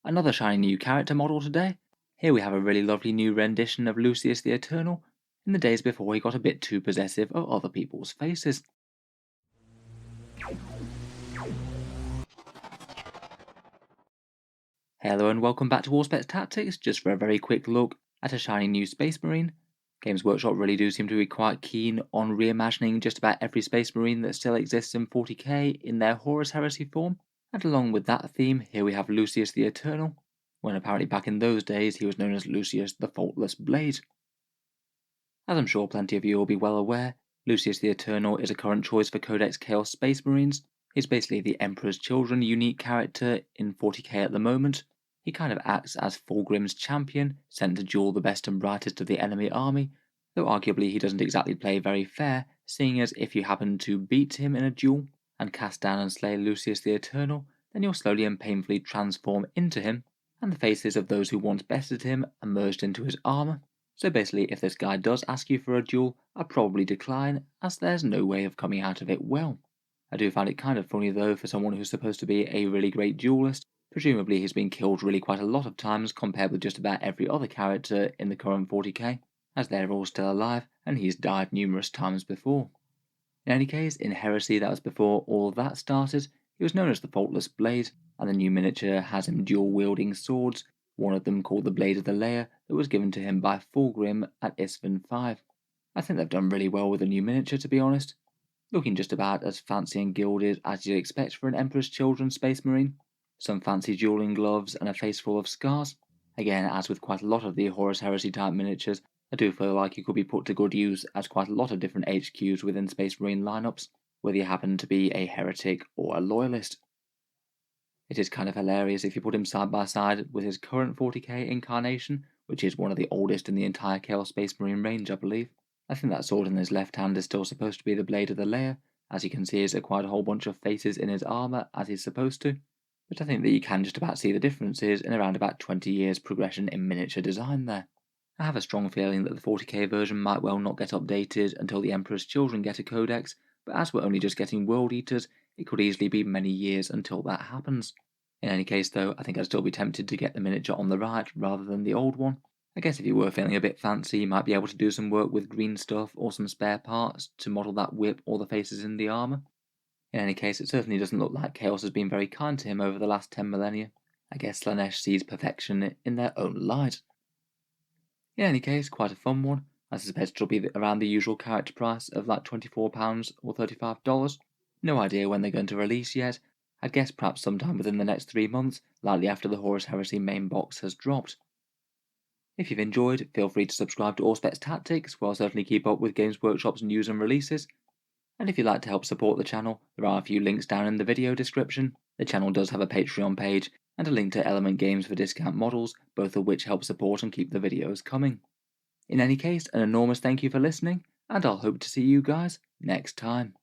Another shiny new character model today. Here we have a really lovely new rendition of Lucius the Eternal, in the days before he got a bit too possessive of other people's faces. Hello and welcome back to Warspec Tactics, just for a very quick look at a shiny new Space Marine. Games Workshop really do seem to be quite keen on reimagining just about every Space Marine that still exists in 40k in their Horus Heresy form, and along with that theme, here we have Lucius the Eternal, when apparently back in those days he was known as Lucius the Faultless Blade. As I'm sure plenty of you will be well aware, Lucius the Eternal is a current choice for Codex Chaos Space Marines. He's basically the Emperor's Children unique character in 40k at the moment. He kind of acts as Fulgrim's champion, sent to duel the best and brightest of the enemy army, though arguably he doesn't exactly play very fair, seeing as if you happen to beat him in a duel and cast down and slay Lucius the Eternal, then you'll slowly and painfully transform into him, and the faces of those who once bested him are merged into his armour. So basically, if this guy does ask you for a duel, I'd probably decline, as there's no way of coming out of it well. I do find it kind of funny though for someone who's supposed to be a really great duelist. Presumably he's been killed really quite a lot of times compared with just about every other character in the current 40k, as they're all still alive and he's died numerous times before. In any case, in Heresy that was before all of that started, he was known as the Faultless Blade, and the new miniature has him dual-wielding swords, one of them called the Blade of the Layer that was given to him by Fulgrim at Isstvan 5. I think they've done really well with the new miniature, to be honest, looking just about as fancy and gilded as you'd expect for an Emperor's Children Space Marine. Some fancy dueling gloves and a face full of scars. Again, as with quite a lot of the Horus Heresy type miniatures, I do feel like you could be put to good use as quite a lot of different HQs within Space Marine lineups, whether you happen to be a heretic or a loyalist. It is kind of hilarious if you put him side by side with his current 40k incarnation, which is one of the oldest in the entire Chaos Space Marine range, I believe. I think that sword in his left hand is still supposed to be the Blade of the Layer. As you can see, there's quite a whole bunch of faces in his armour, as he's supposed to. But I think that you can just about see the differences in around about 20 years progression in miniature design there. I have a strong feeling that the 40k version might well not get updated until the Emperor's Children get a codex, but as we're only just getting World Eaters, it could easily be many years until that happens. In any case though, I think I'd still be tempted to get the miniature on the right rather than the old one. I guess if you were feeling a bit fancy, you might be able to do some work with green stuff or some spare parts to model that whip or the faces in the armour. In any case, it certainly doesn't look like Chaos has been very kind to him over the last 10 millennia. I guess Slaanesh sees perfection in their own light. In any case, quite a fun one. I suspect it'll be around the usual character price of like £24 or $35. No idea when they're going to release yet. I'd guess perhaps sometime within the next 3 months, likely after the Horus Heresy main box has dropped. If you've enjoyed, feel free to subscribe to Auspex Tactics, where I'll certainly keep up with Games Workshop's news and releases. And if you'd like to help support the channel, there are a few links down in the video description. The channel does have a Patreon page, and a link to Element Games for discount models, both of which help support and keep the videos coming. In any case, an enormous thank you for listening, and I'll hope to see you guys next time.